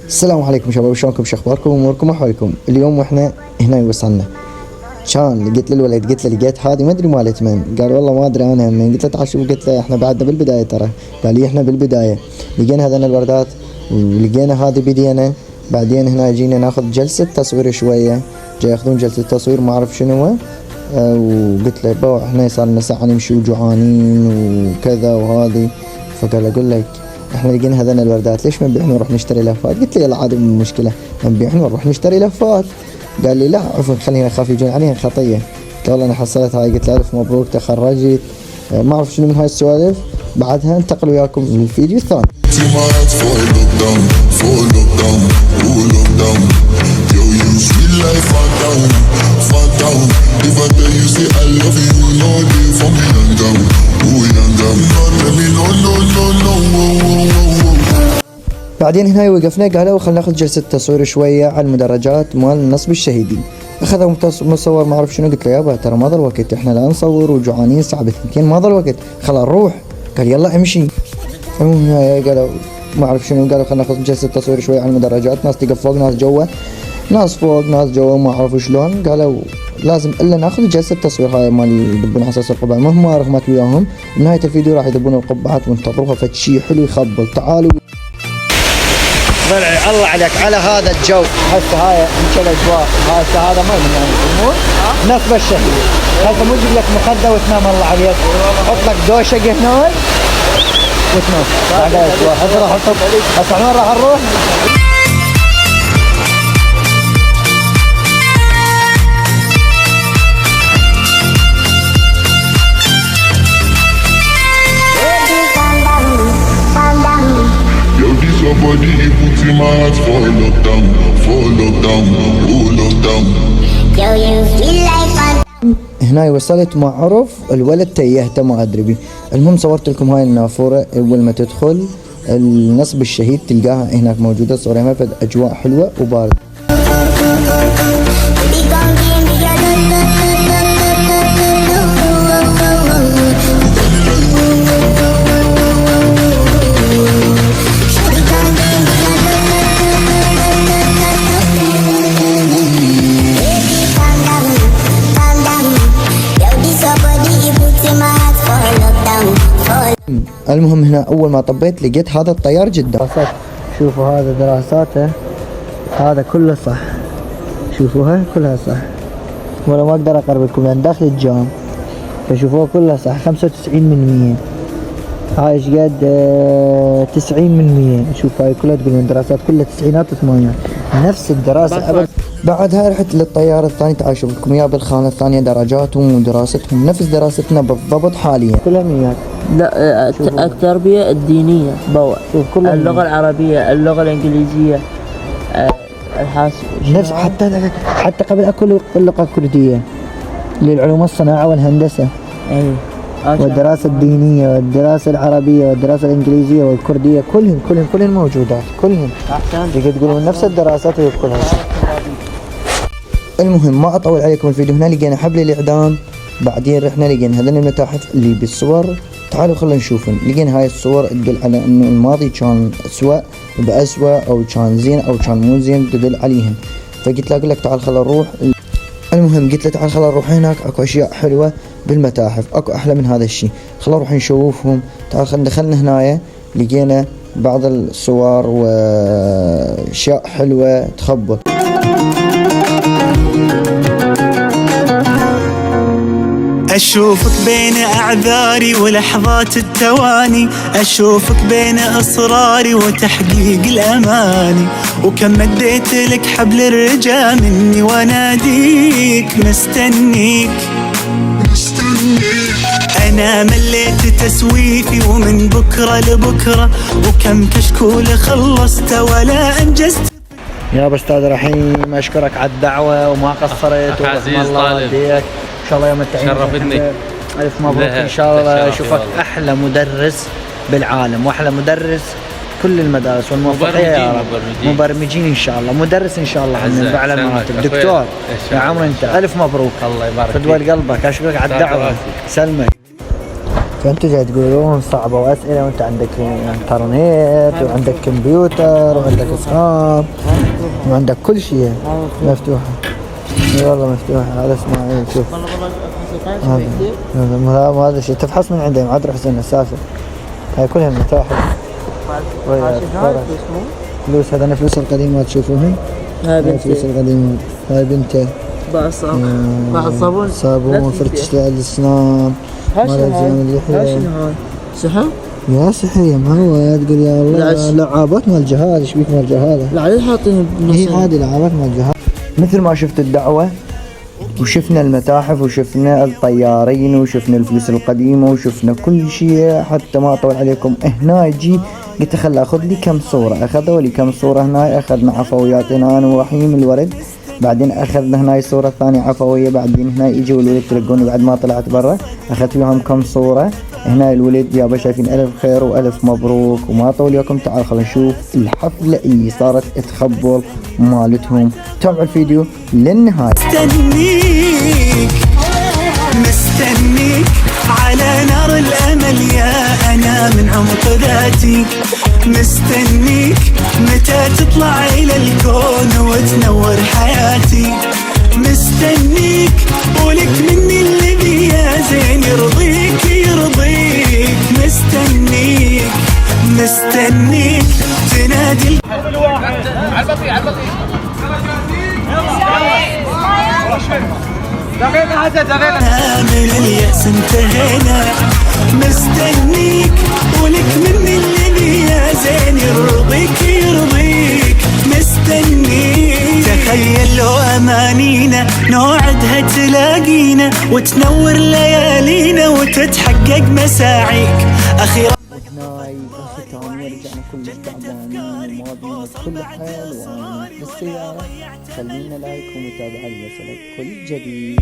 السلام عليكم شباب، شلونكم؟ شو اخباركم؟ اموركم احوالكم؟ اليوم واحنا هنا وصلنا. كان قلت للولد، قلت له لقيت هذه ما ادري مالت من، قال والله ما ادري انا من. قلت له تعال شوف، قلت له احنا بعدنا بالبدايه ترى. قال لي احنا بالبدايه. لقينا هذين الوردات ولقينا هذه بدينا. بعدين هنا جينا ناخذ جلسه تصوير شويه، جاي ياخذون جلسه تصوير ما اعرف شنو هو. وقلت له بابا احنا صار لنا ساعه نمشي وجوعانين وكذا وهذه. فقال اقول لك احنا لقينا هذين الوردات، ليش ما نبيعهم ونروح نشتري لفات؟ قلت له يلا عادي مو مشكله، نبيعهم ونروح نشتري لفات. قال لي لا عفوا خلينا نخاف يجون عليها خطيه. قلت والله انا حصلت هاي. قلت له الف مبروك تخرجت. ما اعرف شنو من هاي السوالف. بعدها انتقل وياكم للفيديو الثاني. بعدين هنا وقفنا، قالوا خلينا ناخذ جلسة تصوير شوية على المدرجات مال النصب الشهيدي. اخذوا مصور ما اعرف شنو. قلت له يابا ترى ما ضل وقت، احنا لا نصور وجوعانين الساعة 2 ما ضل وقت، خلا نروح. قال يلا امشي. المهم قالوا ما اعرف شنو، قالوا خلينا ناخذ جلسة تصوير شوية على المدرجات، ناس تقف فوق ناس جوا، ناس فوق ناس جوا ما اعرف شلون. قالوا لازم الا ناخذ جلسة تصوير هاي مال يذبون حساس القبعة. مهما رغمت وياهم بنهاية الفيديو راح يذبون القبعات وانتظروها فد شي حلو يخبل. تعالوا ضلعي الله عليك على هذا الجو. هسه هاي انت الاجواء، هسه هذا ما يسمون نصب الشهيد. هسه مو تجيب لك مخده وتنام الله عليك، حط لك دوشه هنا وتنام. بعد اجواء هسه راح احط. هسه وين راح نروح؟ Somebody put in my heart for lockdown, oh lockdown. Yo, you feel like fun. هنا وصلت ما عرف الولد تيهته ما ادري بي. المهم صورت لكم هاي النافوره اول ما تدخل النصب الشهيد تلقاها هناك موجوده. صورها فد اجواء حلوه وبارده. المهم هنا اول ما طبيت لقيت هذا الطيار جدا. شوفوا هذا دراساته، هذا كله صح. شوفوها كلها صح، ولا ما اقدر اقرب لكم لان داخل الجام. فشوفوها كلها صح 95%. هاي ايش قد 90%. شوف هاي كلها تقول من دراسات كلها تسعينات وثمانينات نفس الدراسة أبد. بعدها رحت للطيارة الثانية. تعال شوف لكم اياها بالخانة الثانية درجاتهم ودراستهم نفس دراستنا بالضبط حاليا. كلها ميات. لا التربية الدينية بوا. شوف كلها اللغة العربية، اللغة الإنجليزية، الحاسب نفس. حتى قبل اكل اللغة الكردية للعلوم الصناعة والهندسة. اي والدراسة الدينية والدراسة العربية والدراسة الإنجليزية والكردية كلهم موجودات كلهم. تقدر تقولون نفس الدراسات هي كلها. المهم ما أطول عليكم الفيديو. هنا لقينا حبل الإعدام. بعدين رحنا لقينا هذين المتاحف اللي بالصور. تعالوا خلينا نشوفهم. لقينا هاي الصور تدل على إنه الماضي كان سواء بأسوأ أو كان زين أو كان مو زين تدل عليهم. فقلت له أقول لك تعال خلينا نروح. المهم قلت له تعال خلينا نروح هناك اكو اشياء حلوه بالمتاحف، اكو احلى من هذا الشيء، خلينا نروح نشوفهم. تعال خلينا دخلنا هنايا لقينا بعض الصور واشياء حلوه تخبل. أشوفك بين أعذاري ولحظات التواني، أشوفك بين إصراري وتحقيق الأماني، وكم مديت لك حبل الرجا مني واناديك مستنيك. أنا مليت تسويفي ومن بكرة لبكرة، وكم كشكول خلصت ولا أنجزت. يا أستاذ رحيم أشكرك على الدعوة وما قصرت، ورحم الله والديك. ان شاء الله يوم التعيين شرفتني. الف مبروك ان شاء الله. اشوفك احلى مدرس بالعالم واحلى مدرس كل المدارس والموفقيه يا رب. مبرمجين ان شاء الله، مدرس ان شاء الله من اعلى المراتب، دكتور يا عمري انت. الف مبروك، الله يبارك فدوى قلبك. اشكرك على الدعوه. سلمك. فانتوا جاي تقولون صعبة واسئلة وانت عندك انترنت وعندك كمبيوتر وعندك اصحاب وعندك كل شيء مفتوحة. والله مفتوحة. هذا اسماعيل شوف هذا هذا شيء تفحص من عندهم عاد روح زين اساسا. هاي كلها المتاحف. فلوس هذا انا فلوس القديمة تشوفوهم. هاي فلوس بنتي القديمة. هاي بنته بعد صابون فرتش الاسنان مال زين اللحية. سحر؟ يا سحرية معود تقول يا الله لعابات مال جهاز. ايش بيك مال جهاز؟ لا عليه حاطين هي هذه لعابات مال جهاز. مثل ما شفت الدعوة وشفنا المتاحف وشفنا الطيارين وشفنا الفلوس القديمة وشفنا كل شيء. حتى ما أطول عليكم هنا يجي قلت خل أخذ لي كم صورة. أخذوا لي كم صورة هنا. أخذنا عفوياتنا أنا ورحيم الورد. بعدين أخذنا هنا صورة ثانية عفوية. بعدين هنا يجوا الولد تلقوني بعد ما طلعت برا أخذت وياهم كم صورة. هنا الولد يابا شايفين ألف خير وألف مبروك. وما أطول وياكم تعال خلينا نشوف الحفلة اللي صارت تخبل مالتهم. تابعوا الفيديو للنهاية. مستنيك على نار الأمل يا أنا من عمق ذاتي. مستنيك متى تطلع إلى الكون وتنور حياتي. مستنيك ولك مني الذي يا زين يرضيك يرضيك. مستنيك تنادي دقيقة من اليأس انتهينا. مستنيك ولك مني الذي يا زين يرضيك يرضيك. مستنيك تخيل لو أمانينا نوعدها تلاقينا وتنور ليالينا وتتحقق مساعيك أخيرا. هناي ختام ورجعنا كل تعبانين وماضيين بكل حال وانا في السيارة. خلينا لايك ومتابعة ليصلك كل جديد.